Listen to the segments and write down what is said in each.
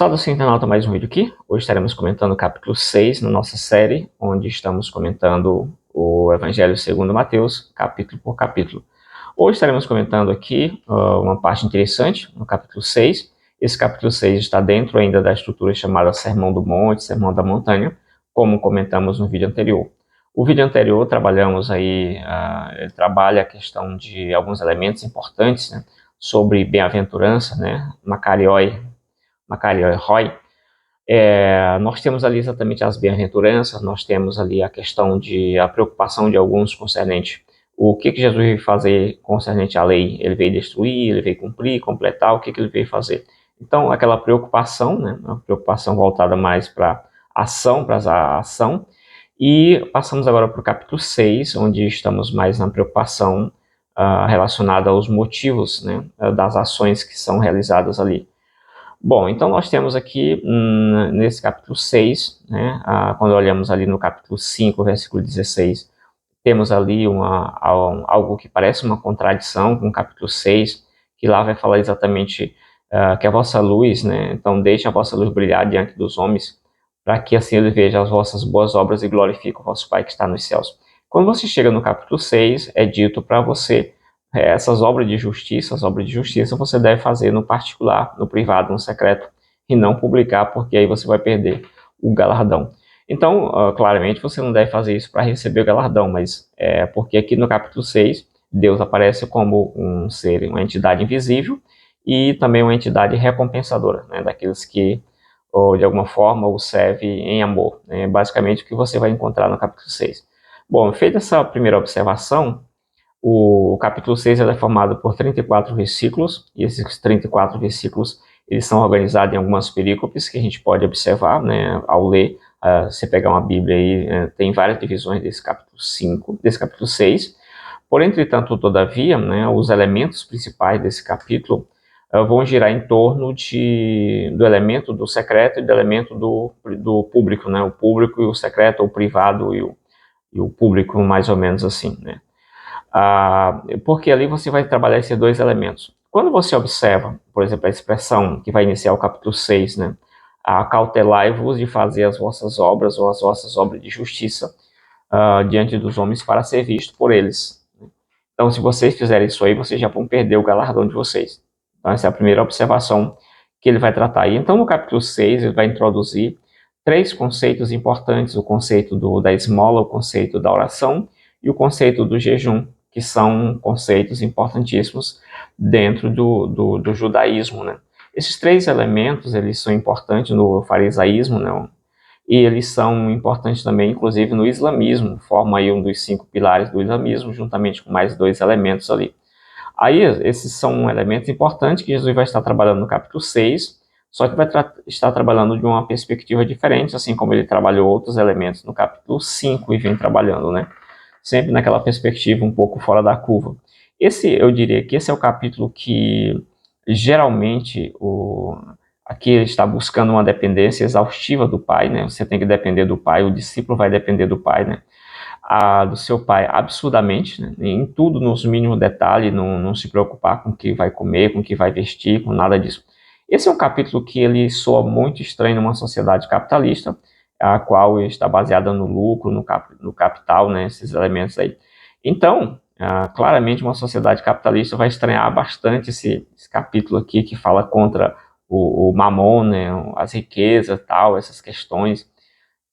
Saudação internauta, mais um vídeo aqui. Hoje estaremos comentando o capítulo 6 na nossa série, onde estamos comentando o Evangelho segundo Mateus, capítulo por capítulo. Hoje estaremos comentando aqui uma parte interessante, no capítulo 6. Esse capítulo 6 está dentro ainda da estrutura chamada Sermão do Monte, Sermão da Montanha, como comentamos no vídeo anterior. O vídeo anterior trabalhamos aí, ele trabalha a questão de alguns elementos importantes, né, sobre bem-aventurança, né, Makarioi, Roy. Nós temos ali exatamente as bem-aventuranças, nós temos ali a questão de a preocupação de alguns concernente o que Jesus veio fazer concernente à lei. Ele veio destruir, ele veio cumprir, completar, o que ele veio fazer. Então, aquela preocupação, né, uma preocupação voltada mais para ação, para a ação. E passamos agora para o capítulo 6, onde estamos mais na preocupação relacionada aos motivos, né, das ações que são realizadas ali. Bom, então nós temos aqui, nesse capítulo 6, né, quando olhamos ali no capítulo 5, versículo 16, temos ali algo que parece uma contradição com o capítulo 6, que lá vai falar exatamente que a vossa luz, né, então deixe a vossa luz brilhar diante dos homens, para que assim ele veja as vossas boas obras e glorifique o vosso Pai que está nos céus. Quando você chega no capítulo 6, é dito para você essas obras de justiça, você deve fazer no particular, no privado, no secreto, e não publicar, porque aí você vai perder o galardão. Então, claramente, você não deve fazer isso para receber o galardão, mas porque aqui no capítulo 6, Deus aparece como um ser, uma entidade invisível, e também uma entidade recompensadora, né, daqueles que, ou de alguma forma, o serve em amor. É basicamente o que você vai encontrar no capítulo 6. Bom, feita essa primeira observação, o capítulo 6 é formado por 34 versículos, e esses 34 versículos eles são organizados em algumas perícopes que a gente pode observar, né, ao ler. Você pegar uma Bíblia aí, tem várias divisões desse capítulo 5, desse capítulo 6. Porém, entretanto, todavia, né, os elementos principais desse capítulo vão girar em torno do elemento do secreto e do elemento do público, né, o público e o secreto, o privado e o público, mais ou menos assim, né. Porque ali você vai trabalhar esses dois elementos. Quando você observa, por exemplo, a expressão que vai iniciar o capítulo 6, né, acautelai-vos de fazer as vossas obras ou as vossas obras de justiça diante dos homens para ser visto por eles. Então, se vocês fizerem isso aí, vocês já vão perder o galardão de vocês. Então, essa é a primeira observação que ele vai tratar. E então, no capítulo 6, ele vai introduzir três conceitos importantes: o conceito da esmola, o conceito da oração e o conceito do jejum, que são conceitos importantíssimos dentro do judaísmo, né? Esses três elementos, eles são importantes no farisaísmo, né? E eles são importantes também, inclusive, no islamismo, forma aí um dos 5 pilares do islamismo, juntamente com mais 2 elementos ali. Aí, esses são elementos importantes que Jesus vai estar trabalhando no capítulo 6, só que vai estar trabalhando de uma perspectiva diferente, assim como ele trabalhou outros elementos no capítulo 5 e vem trabalhando, né? Sempre naquela perspectiva um pouco fora da curva. Eu diria que esse é o capítulo que, geralmente, aqui ele está buscando uma dependência exaustiva do Pai, né? Você tem que depender do Pai, o discípulo vai depender do Pai, né? Do seu Pai absurdamente, né? Em tudo, nos mínimos detalhes, não se preocupar com o que vai comer, com o que vai vestir, com nada disso. Esse é um capítulo que ele soa muito estranho numa sociedade capitalista, a qual está baseada no lucro, no capital, né, esses elementos aí. Então, claramente uma sociedade capitalista vai estranhar bastante esse capítulo aqui que fala contra o mamon, né, as riquezas, tal, essas questões.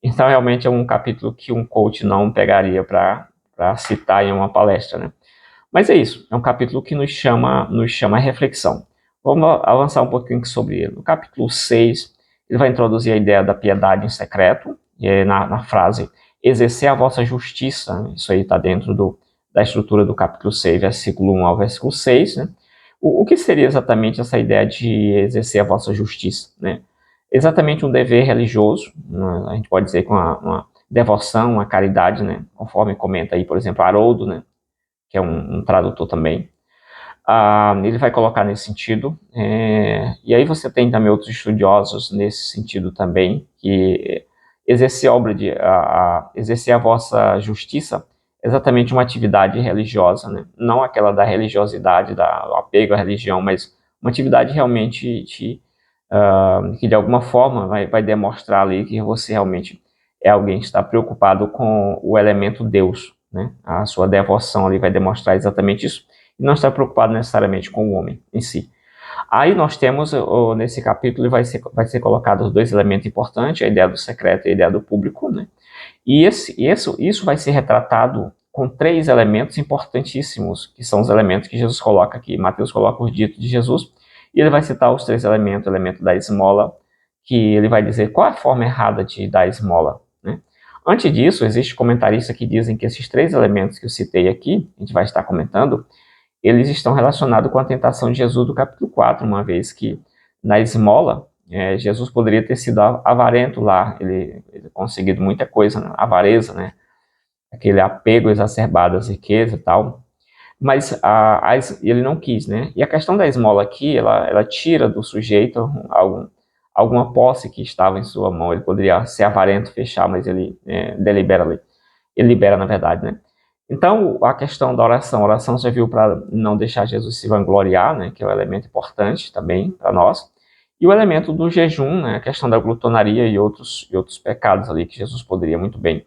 Então, realmente é um capítulo que um coach não pegaria para citar em uma palestra, né. Mas é isso, é um capítulo que nos chama a reflexão. Vamos avançar um pouquinho sobre ele. No capítulo 6, ele vai introduzir a ideia da piedade em secreto, e é na frase, exercer a vossa justiça, isso aí está dentro da estrutura do capítulo 6, versículo 1 ao versículo 6, né? O que seria exatamente essa ideia de exercer a vossa justiça, né? Exatamente um dever religioso, né? A gente pode dizer com uma devoção, uma caridade, né? Conforme comenta aí, por exemplo, Haroldo, né? Que é um tradutor também. Ele vai colocar nesse sentido, e aí você tem também outros estudiosos nesse sentido também, que exercer exercer a vossa justiça é exatamente uma atividade religiosa, né? Não aquela da religiosidade, do apego à religião, mas uma atividade realmente que de alguma forma vai demonstrar ali que você realmente é alguém que está preocupado com o elemento Deus, né? A sua devoção ali vai demonstrar exatamente isso, e não está preocupado necessariamente com o homem em si. Aí nós temos, nesse capítulo, vai ser colocados dois elementos importantes, a ideia do secreto e a ideia do público, né? E isso vai ser retratado com três elementos importantíssimos, que são os elementos que Jesus coloca aqui. Mateus coloca os ditos de Jesus, e ele vai citar os três elementos, o elemento da esmola, que ele vai dizer qual é a forma errada de dar esmola, né? Antes disso, existem comentaristas que dizem que esses três elementos que eu citei aqui, a gente vai estar comentando, eles estão relacionados com a tentação de Jesus do capítulo 4, uma vez que na esmola, Jesus poderia ter sido avarento lá, ele conseguido muita coisa, né? Avareza, né? Aquele apego exacerbado às riquezas e tal, mas ele não quis, né? E a questão da esmola aqui, ela tira do sujeito alguma posse que estava em sua mão, ele poderia ser avarento, fechar, mas ele delibera ali, ele libera na verdade, né? Então, a questão da oração, a oração serviu para não deixar Jesus se vangloriar, né, que é um elemento importante também para nós, e o elemento do jejum, né, a questão da glutonaria e outros pecados ali que Jesus poderia muito bem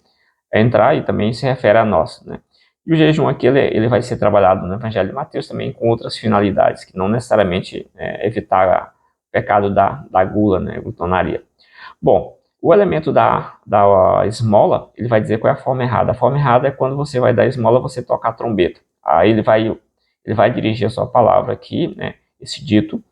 entrar e também se refere a nós, né. E o jejum aqui, ele vai ser trabalhado no Evangelho de Mateus também com outras finalidades, que não necessariamente evitar o pecado da gula, né, glutonaria. Bom, o elemento da esmola, ele vai dizer qual é a forma errada. A forma errada é quando você vai dar esmola, você toca a trombeta. Aí ele vai dirigir a sua palavra aqui, né, esse dito,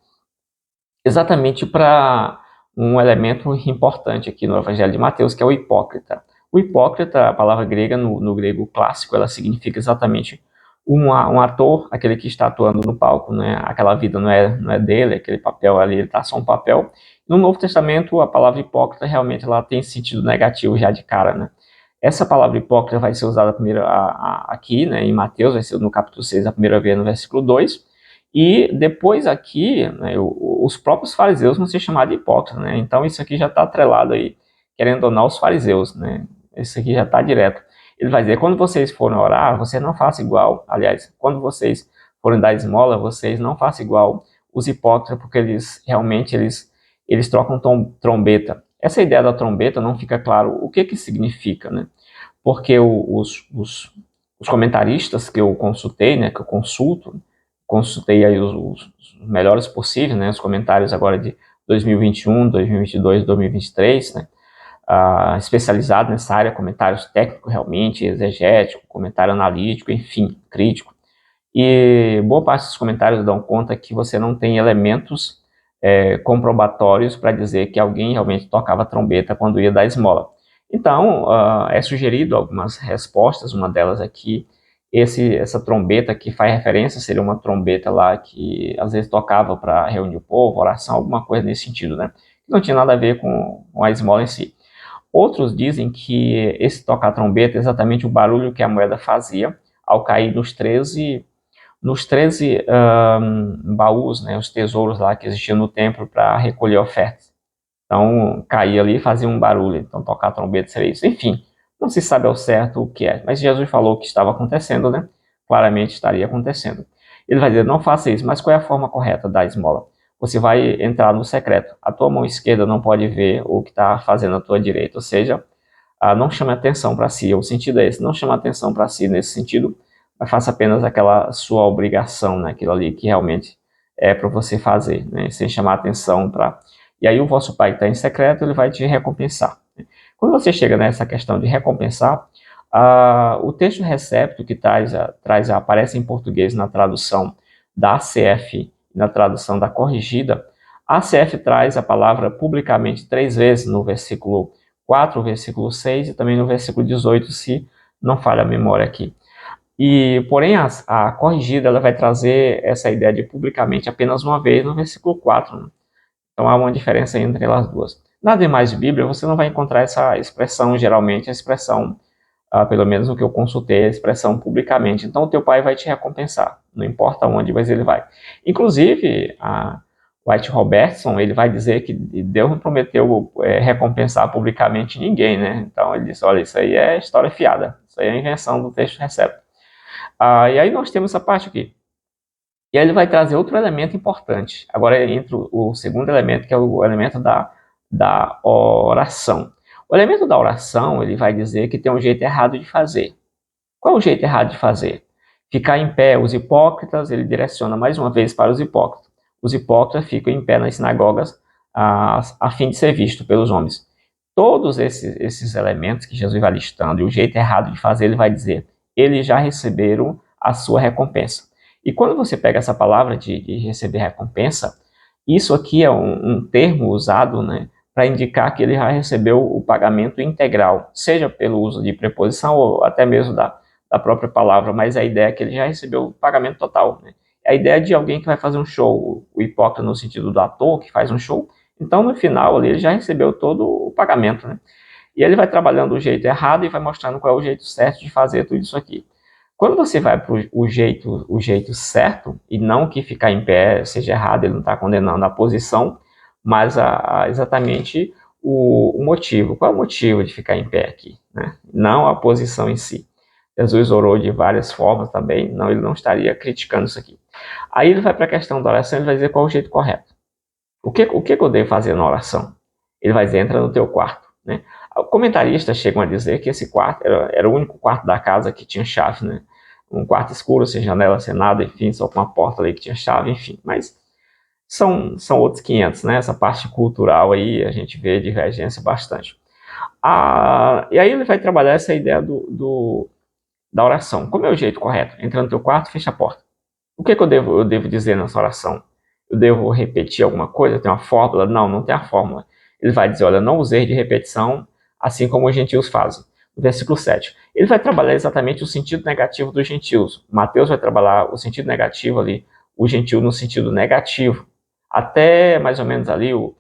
exatamente para um elemento importante aqui no Evangelho de Mateus, que é o hipócrita. O hipócrita, a palavra grega, no grego clássico, ela significa exatamente um ator, aquele que está atuando no palco, né? Aquela vida não é dele, aquele papel ali, ele está só um papel. No Novo Testamento, a palavra hipócrita realmente ela tem sentido negativo já de cara, né? Essa palavra hipócrita vai ser usada primeiro aqui, né, em Mateus, vai ser no capítulo 6, a primeira vez no versículo 2, e depois aqui, né, os próprios fariseus vão ser chamados de hipócritas, né? Então isso aqui já está atrelado aí, querendo ou não, aos fariseus, né? Isso aqui já está direto. Ele vai dizer, quando vocês forem orar, você não faça igual. Aliás, quando vocês forem dar esmola, vocês não façam igual os hipócritas, porque eles trocam trombeta. Essa ideia da trombeta não fica claro o que significa, né? Porque os comentaristas que eu consultei, né, que eu consultei aí os melhores possíveis, né, os comentários agora de 2021, 2022, 2023, né, especializado nessa área, comentários técnicos realmente, exegético, comentário analítico, enfim, crítico. E boa parte dos comentários dão conta que você não tem elementos comprobatórios para dizer que alguém realmente tocava trombeta quando ia dar esmola. Então, é sugerido algumas respostas, uma delas aqui, essa trombeta que faz referência seria uma trombeta lá que às vezes tocava para reunir o povo, oração, alguma coisa nesse sentido, né? Não tinha nada a ver com a esmola em si. Outros dizem que esse tocar trombeta é exatamente o barulho que a moeda fazia ao cair nos treze baús, né, os tesouros lá que existiam no templo para recolher ofertas. Então, caía ali e fazia um barulho. Então, tocar trombeta seria isso. Enfim, não se sabe ao certo o que é. Mas Jesus falou que estava acontecendo, né? Claramente estaria acontecendo. Ele vai dizer, não faça isso. Mas qual é a forma correta da esmola? Você vai entrar no secreto. A tua mão esquerda não pode ver o que está fazendo a tua direita. Ou seja, não chame atenção para si. O sentido é esse. Não chame atenção para si nesse sentido, mas faça apenas aquela sua obrigação, né? Aquilo ali que realmente é para você fazer, né? Sem chamar atenção para... E aí o vosso pai que está em secreto, ele vai te recompensar. Quando você chega nessa questão de recompensar, o texto recepto que aparece em português na tradução da ACF, na tradução da corrigida, a ACF traz a palavra publicamente 3 vezes no versículo 4, versículo 6 e também no versículo 18, se não falha a memória aqui. Porém, a corrigida ela vai trazer essa ideia de publicamente apenas uma vez no versículo 4, né? Então há uma diferença entre elas duas. Nas demais Bíblia, você não vai encontrar essa expressão, geralmente a expressão, pelo menos no que eu consultei, a expressão publicamente. Então o teu pai vai te recompensar, não importa onde, mas ele vai. Inclusive, White Robertson, ele vai dizer que Deus não prometeu recompensar publicamente ninguém, né? Então ele diz, olha, isso aí é história fiada, isso aí é a invenção do texto recepto. E aí nós temos essa parte aqui. E aí ele vai trazer outro elemento importante. Agora entra o segundo elemento, que é o elemento da oração. O elemento da oração, ele vai dizer que tem um jeito errado de fazer. Qual é o jeito errado de fazer? Ficar em pé, os hipócritas, ele direciona mais uma vez para os hipócritas. Os hipócritas ficam em pé nas sinagogas a fim de ser visto pelos homens. Todos esses elementos que Jesus vai listando e o jeito errado de fazer, ele vai dizer, eles já receberam a sua recompensa. E quando você pega essa palavra de receber recompensa, isso aqui é um termo usado, né, para indicar que ele já recebeu o pagamento integral, seja pelo uso de preposição ou até mesmo da própria palavra, mas a ideia é que ele já recebeu o pagamento total. Né? É a ideia de alguém que vai fazer um show, o hipócrita no sentido do ator que faz um show, então no final ali, ele já recebeu todo o pagamento. Né? E ele vai trabalhando o jeito errado e vai mostrando qual é o jeito certo de fazer tudo isso aqui. Quando você vai para o jeito certo, e não que ficar em pé seja errado, ele não está condenando a posição, mas exatamente o motivo. Qual é o motivo de ficar em pé aqui? Né? Não a posição em si. Jesus orou de várias formas também, não, ele não estaria criticando isso aqui. Aí ele vai para a questão da oração, ele vai dizer qual é o jeito correto. O que eu devo fazer na oração? Ele vai dizer, entra no teu quarto. Né? Comentaristas chegam a dizer que esse quarto era o único quarto da casa que tinha chave, né? Um quarto escuro, sem janela, sem nada, enfim, só com uma porta ali que tinha chave, enfim. Mas são outros 500, né? Essa parte cultural aí a gente vê divergência bastante. E aí ele vai trabalhar essa ideia da oração. Como é o jeito correto? Entra no teu quarto, fecha a porta. O que eu devo dizer nessa oração? Eu devo repetir alguma coisa? Tem uma fórmula? Não, não tem a fórmula. Ele vai dizer, olha, não usei de repetição, assim como os gentios fazem. No versículo 7. Ele vai trabalhar exatamente o sentido negativo dos gentios. Mateus vai trabalhar o sentido negativo ali, o gentil no sentido negativo. Até mais ou menos ali o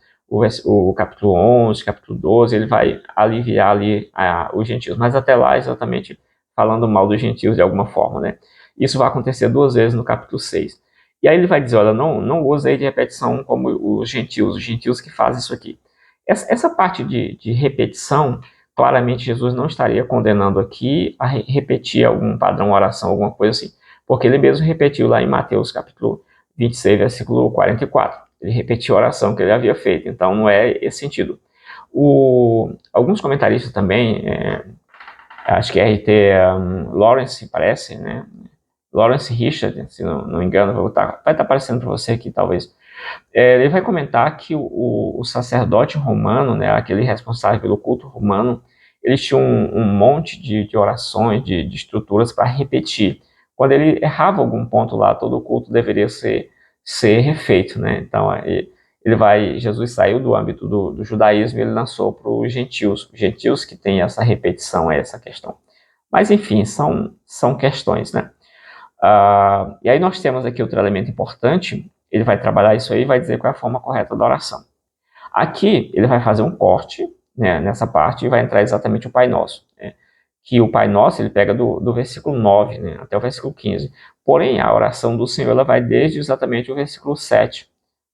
capítulo 11, capítulo 12, ele vai aliviar ali os gentios. Mas até lá, exatamente, falando mal dos gentios de alguma forma, né? Isso vai acontecer 2 vezes no capítulo 6. E aí ele vai dizer, olha, não usei de repetição como os gentios que fazem isso aqui. Essa parte de repetição, claramente Jesus não estaria condenando aqui a repetir algum padrão oração, alguma coisa assim, porque ele mesmo repetiu lá em Mateus capítulo 26, versículo 44. Ele repetiu a oração que ele havia feito, então não é esse sentido. Alguns comentaristas também, acho que é R.T. Lawrence, parece, né? Lawrence Richard, se não me engano, vai estar aparecendo para você aqui, talvez. Ele vai comentar que o sacerdote romano, né, aquele responsável pelo culto romano, ele tinha um monte de orações, de estruturas para repetir. Quando ele errava algum ponto lá, todo o culto deveria ser refeito, né? Então, Jesus saiu do âmbito do judaísmo e ele lançou para os gentios que têm essa repetição, essa questão. Mas, enfim, são questões, né? E aí nós temos aqui outro elemento importante, ele vai trabalhar isso aí e vai dizer qual é a forma correta da oração. Aqui ele vai fazer um corte, né, nessa parte e vai entrar exatamente o Pai Nosso. Né, que o Pai Nosso ele pega do versículo 9, né, até o versículo 15. Porém, a oração do Senhor ela vai desde exatamente o versículo 7.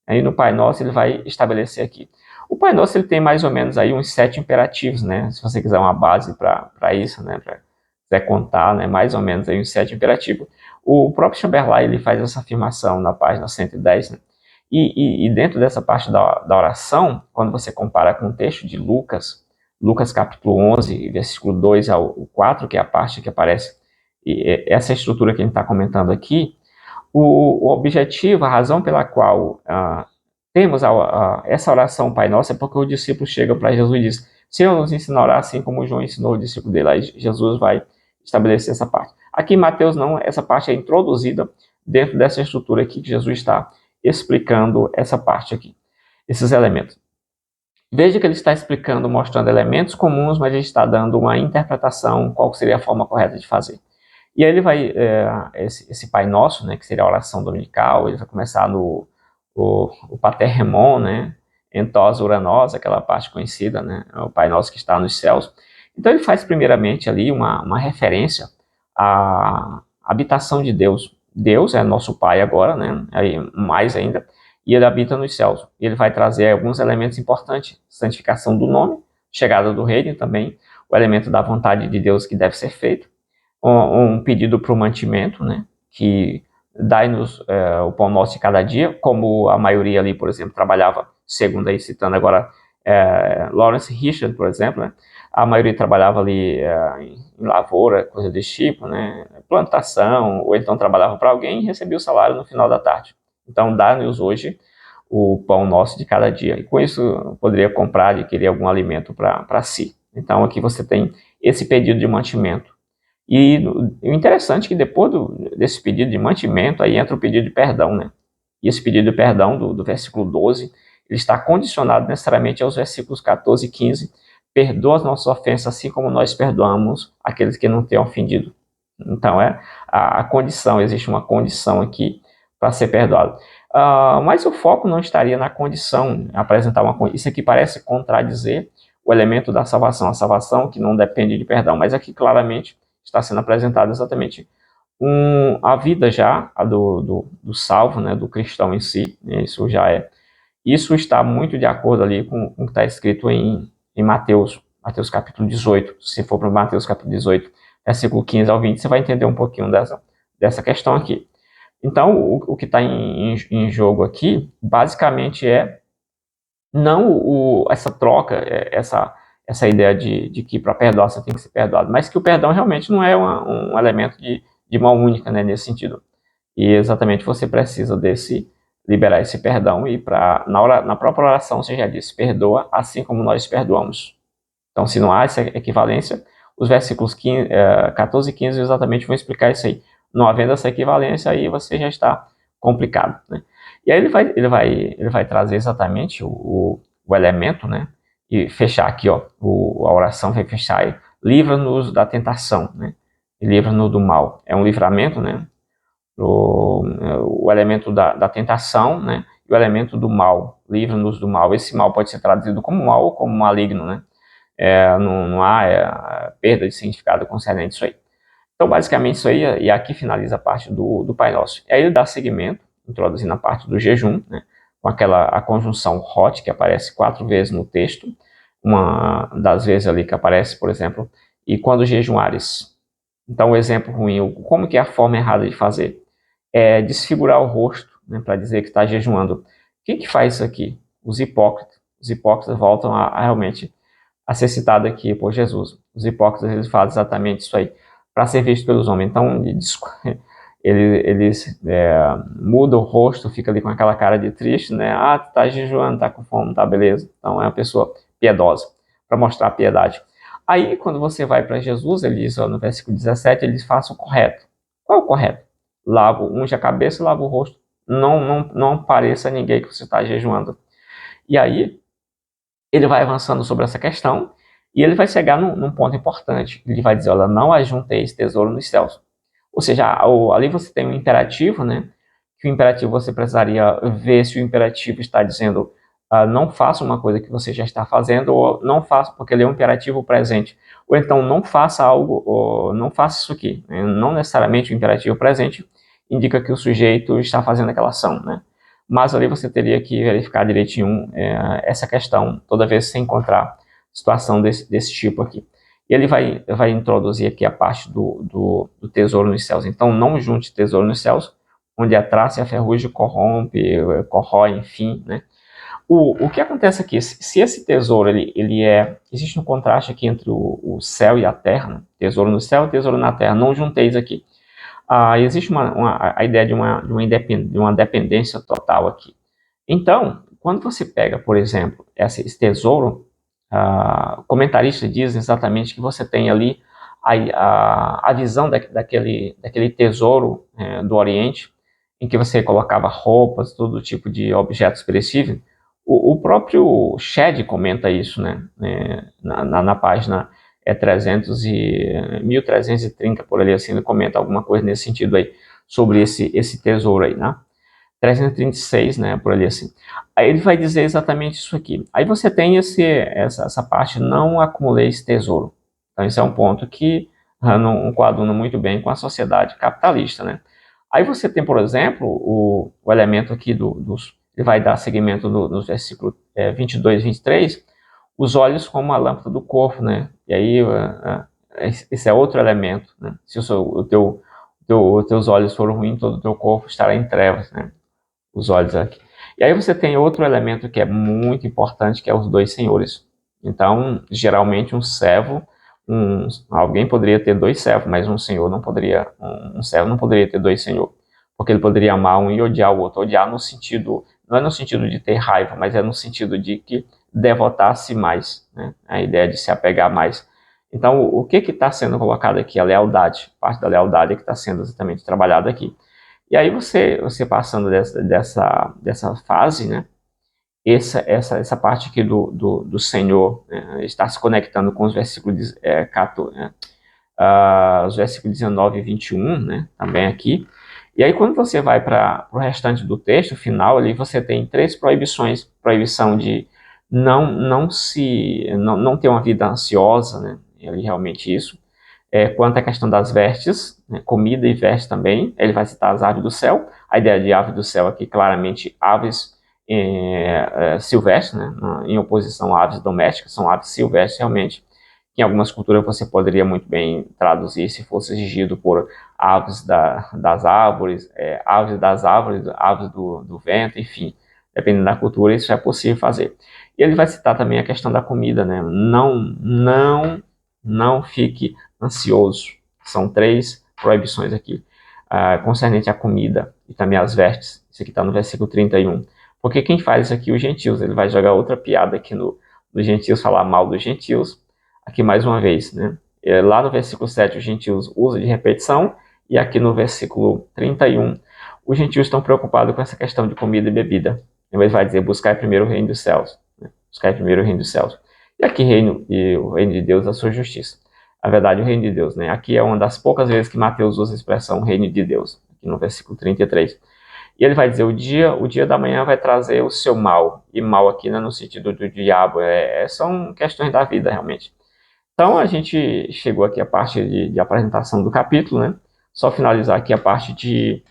Aí no Pai Nosso ele vai estabelecer aqui. O Pai Nosso ele tem mais ou menos aí uns 7 imperativos, né? Se você quiser uma base para isso, né? Para quiser contar, né? Mais ou menos aí uns 7 imperativos. O próprio Chamberlain ele faz essa afirmação na página 110, né? E dentro dessa parte da oração, quando você compara com o texto de Lucas capítulo 11, versículo 2 ao 4, que é a parte que aparece, essa estrutura que a gente está comentando aqui, o objetivo, a razão pela qual temos essa oração Pai Nosso é porque os discípulos chegam para Jesus e dizem, Senhor, nos ensina a orar assim como João ensinou o discípulo dele. Aí Jesus vai estabelecer essa parte. Aqui em Mateus não, essa parte é introduzida dentro dessa estrutura aqui que Jesus está explicando essa parte aqui, esses elementos. Veja que ele está explicando, mostrando elementos comuns, mas ele está dando uma interpretação, qual seria a forma correta de fazer. E aí ele vai, esse Pai Nosso, né, que seria a oração dominical, ele vai começar no o Pater Remon, né, Entos ora nos, aquela parte conhecida, né, o Pai Nosso que está nos céus. Então ele faz primeiramente ali uma referência à habitação de Deus. Deus é nosso Pai agora, né, aí mais ainda, e ele habita nos céus. Ele vai trazer alguns elementos importantes, santificação do nome, chegada do reino também, o elemento da vontade de Deus que deve ser feito, um pedido para o mantimento, né, que dai-nos o pão nosso de cada dia, como a maioria ali, por exemplo, trabalhava, segundo aí citando agora Lawrence Richard, por exemplo, né? A maioria trabalhava ali em lavoura, coisa desse tipo, né? Plantação, ou então trabalhava para alguém e recebia o salário no final da tarde. Então, dá-nos hoje o pão nosso de cada dia. E com isso, poderia comprar, adquirir algum alimento para si. Então, aqui você tem esse pedido de mantimento. E o interessante é que depois desse pedido de mantimento, aí entra o pedido de perdão, né? E esse pedido de perdão do versículo 12, ele está condicionado necessariamente aos versículos 14 e 15. Perdoa as nossas ofensas, assim como nós perdoamos aqueles que não têm ofendido. Então, a condição, existe uma condição aqui para ser perdoado. Mas o foco não estaria na condição, apresentar uma condição. Isso aqui parece contradizer o elemento da salvação, a salvação que não depende de perdão, mas aqui claramente está sendo apresentado exatamente a vida já do salvo, né, do cristão em si, né, isso está muito de acordo ali com o que está escrito em Mateus capítulo 18. Se for para Mateus capítulo 18, versículo 15 ao 20, você vai entender um pouquinho dessa questão aqui. Então, o que está em jogo aqui, basicamente não essa troca, essa ideia de que para perdoar você tem que ser perdoado, mas que o perdão realmente não é um elemento de mão única, né, nesse sentido. E exatamente você precisa liberar esse perdão e na própria oração você já disse, perdoa assim como nós perdoamos. Então, se não há essa equivalência, os versículos 14 e 15 exatamente vão explicar isso aí. Não havendo essa equivalência, aí você já está complicado, né? E aí ele vai trazer exatamente o elemento, né? E fechar aqui, ó, a oração vai fechar aí. Livra-nos da tentação, né? E livra-nos do mal. É um livramento, né? O elemento da tentação, né? E o elemento do mal. Livra-nos do mal. Esse mal pode ser traduzido como mal ou como maligno, né? Não há perda de significado concernente isso aí. Então, basicamente, isso aí, e aqui finaliza a parte do Pai Nosso. E aí ele dá seguimento, introduzindo a parte do jejum, né, com a conjunção hot, que aparece 4 vezes no texto, uma das vezes ali que aparece, por exemplo, e quando jejuares. Então, o exemplo ruim, como que é a forma errada de fazer? É desfigurar o rosto, né, para dizer que está jejuando. Quem que faz isso aqui? Os hipócritas. Os hipócritas voltam a realmente a ser citado aqui por Jesus. Os hipócritas, eles fazem exatamente isso aí, para ser visto pelos homens. Então, eles mudam o rosto, fica ali com aquela cara de triste, né? Ah, tá jejuando, tá com fome, tá beleza. Então, é uma pessoa piedosa, para mostrar a piedade. Aí, quando você vai para Jesus, ele diz, ó, no versículo 17, ele diz, faça o correto. Qual é o correto? Unge a cabeça e lava o rosto. Não pareça a ninguém que você está jejuando. E aí, ele vai avançando sobre essa questão e ele vai chegar num ponto importante. Ele vai dizer, olha, não ajunteis tesouro nos céus. Ou seja, ali você tem um imperativo, né? Que o imperativo você precisaria ver se o imperativo está dizendo não faça uma coisa que você já está fazendo, ou não faça, porque ele é um imperativo presente. Ou então não faça algo, ou não faça isso aqui. Né? Não necessariamente o imperativo presente indica que o sujeito está fazendo aquela ação, né? Mas ali você teria que verificar direitinho essa questão, toda vez que você encontrar situação desse tipo aqui. E ele vai introduzir aqui a parte do tesouro nos céus. Então, não junte tesouro nos céus, onde a traça e a ferrugem corrói, enfim, né? O que acontece aqui, se esse tesouro, existe um contraste aqui entre o céu e a terra, né? Tesouro no céu, tesouro na terra, não junteis aqui. Existe a ideia de uma dependência total aqui. Então, quando você pega, por exemplo, esse tesouro, comentaristas dizem exatamente que você tem ali a visão daquele tesouro do Oriente, em que você colocava roupas, todo tipo de objetos perecíveis. O próprio Shedd comenta isso, né, na página 1330, por ali assim, ele comenta alguma coisa nesse sentido aí, sobre esse tesouro aí, né? 336, né, por ali assim. Aí ele vai dizer exatamente isso aqui. Aí você tem essa parte, não acumuleis tesouro. Então esse é um ponto que não coaduna muito bem com a sociedade capitalista, né? Aí você tem, por exemplo, o elemento aqui ele vai dar seguimento nos versículos 22 e 23, os olhos como a lâmpada do corpo, né? E aí esse é outro elemento, né? Se o teus olhos foram ruins, todo o teu corpo estará em trevas, né? Os olhos aqui. E aí você tem outro elemento que é muito importante, que é os dois senhores. Então, geralmente um servo, alguém poderia ter dois servos, mas um senhor não poderia, um servo não poderia ter dois senhores, porque ele poderia amar um e odiar o outro. Odiar no sentido, não é no sentido de ter raiva, mas é no sentido de que devotar-se mais, né? A ideia de se apegar mais. Então, o que está sendo colocado aqui? A lealdade, parte da lealdade é que está sendo exatamente trabalhada aqui. E aí você passando dessa fase, né? Essa parte aqui do Senhor, né, está se conectando com os versículos 14, né, os versículos 19 e 21, né, também aqui. E aí quando você vai para o restante do texto final, ali você tem 3 proibições: proibição de não ter uma vida ansiosa, né, ali realmente isso. Quanto à questão das vestes, né, comida e vestes também, ele vai citar as aves do céu. A ideia de ave do céu aqui, claramente, aves silvestres, né, em oposição a aves domésticas, são aves silvestres realmente, que em algumas culturas você poderia muito bem traduzir se fosse exigido por aves das árvores, aves do vento, enfim, dependendo da cultura, isso é possível fazer. E ele vai citar também a questão da comida, né? Não fique ansioso. São 3 proibições aqui, concernente à comida e também às vestes. Isso aqui está no versículo 31. Porque quem faz isso aqui, os gentios, ele vai jogar outra piada aqui no gentios, falar mal dos gentios, aqui mais uma vez, né? Lá no versículo 7, os gentios usam de repetição, e aqui no versículo 31, os gentios estão preocupados com essa questão de comida e bebida. Ele vai dizer, buscar primeiro o reino dos céus. Né? Buscar primeiro o reino dos céus. E aqui o reino de Deus, a sua justiça. A verdade, o reino de Deus, né? Aqui é uma das poucas vezes que Mateus usa a expressão reino de Deus, aqui no versículo 33. E ele vai dizer, o dia da manhã vai trazer o seu mal. E mal aqui não é no sentido do diabo, são questões da vida, realmente. Então, a gente chegou aqui à parte de apresentação do capítulo, né? Só finalizar aqui a parte de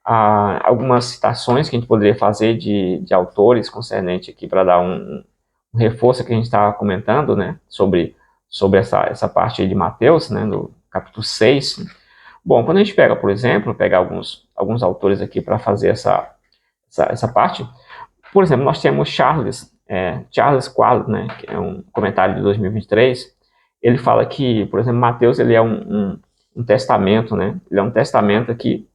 algumas citações que a gente poderia fazer de autores concernente aqui para dar um reforço que a gente estava comentando, né? Sobre essa parte aí de Mateus, né? No capítulo 6. Bom, quando a gente pega, por exemplo, pegar alguns autores aqui para fazer essa parte, por exemplo, nós temos Charles Quadro, né, que é um comentário de 2023, ele fala que, por exemplo, Mateus ele é um testamento, né, ele é um testamento aqui,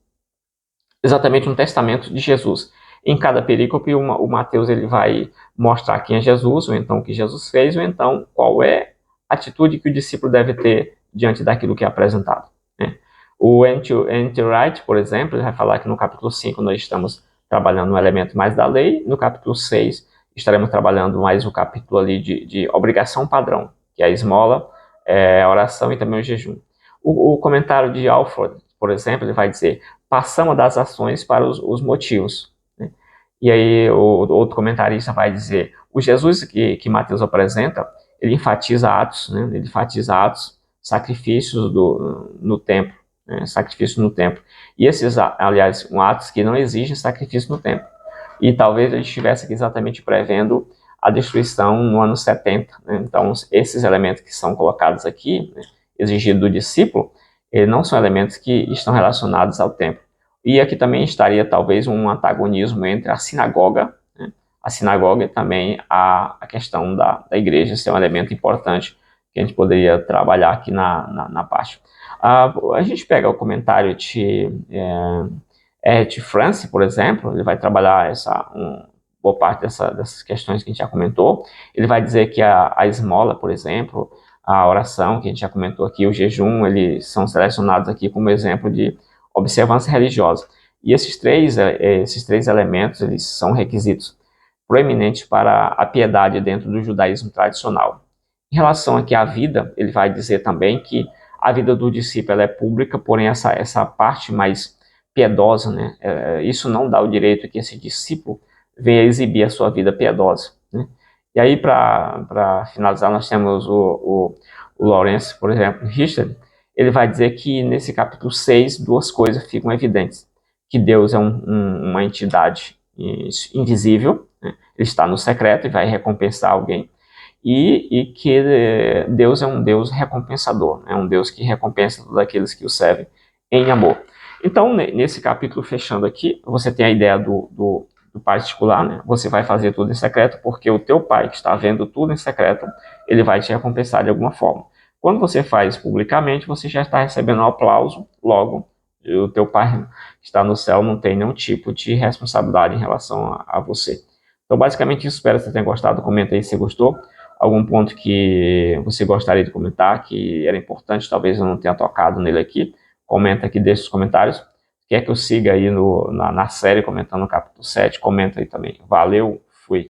exatamente um testamento de Jesus. Em cada perícope, o Mateus ele vai mostrar quem é Jesus, ou então o que Jesus fez, ou então qual é a atitude que o discípulo deve ter diante daquilo que é apresentado. Né? O N.T. Wright, por exemplo, ele vai falar que no capítulo 5 nós estamos trabalhando um elemento mais da lei, no capítulo 6 estaremos trabalhando mais o capítulo ali de obrigação padrão, que é a esmola, a oração e também o jejum. O comentário de Alford, por exemplo, ele vai dizer, passamos das ações para os motivos. Né? E aí o outro comentarista vai dizer, o Jesus que Mateus apresenta, ele enfatiza atos, né? Ele enfatiza atos, sacrifícios no templo, né? Sacrifício no templo. E esses, aliás, atos que não exigem sacrifício no templo. E talvez ele estivesse aqui exatamente prevendo a destruição no ano 70. Né? Então, esses elementos que são colocados aqui, né, exigidos do discípulo, não são elementos que estão relacionados ao templo. E aqui também estaria talvez um antagonismo entre a sinagoga, né, a sinagoga e também a questão da igreja, ser um elemento importante que a gente poderia trabalhar aqui na parte. A gente pega o comentário de France, por exemplo, ele vai trabalhar boa parte dessas questões que a gente já comentou. Ele vai dizer que a esmola, por exemplo, a oração, que a gente já comentou aqui, o jejum, eles são selecionados aqui como exemplo de observância religiosa. E esses três elementos, eles são requisitos proeminentes para a piedade dentro do judaísmo tradicional. Em relação aqui à vida, ele vai dizer também que a vida do discípulo ela é pública, porém essa parte mais piedosa, né? Isso não dá o direito que esse discípulo venha exibir a sua vida piedosa, né? E aí, para finalizar, nós temos o Lawrence, por exemplo, Richard, ele vai dizer que nesse capítulo 6, 2 coisas ficam evidentes. Que Deus é uma entidade invisível, né? Ele está no secreto e vai recompensar alguém. E que Deus é um Deus recompensador, é um Deus que recompensa todos aqueles que o servem em amor. Então, nesse capítulo, fechando aqui, você tem a ideia do particular, né? Você vai fazer tudo em secreto, porque o teu pai, que está vendo tudo em secreto, ele vai te recompensar de alguma forma. Quando você faz publicamente, você já está recebendo um aplauso, logo, o teu pai que está no céu não tem nenhum tipo de responsabilidade em relação a você. Então, basicamente, isso. Espero que você tenha gostado. Comenta aí se gostou. Algum ponto que você gostaria de comentar, que era importante, talvez eu não tenha tocado nele aqui. Comenta aqui, deixa os comentários. Quer que eu siga aí na série comentando o capítulo 7? Comenta aí também. Valeu!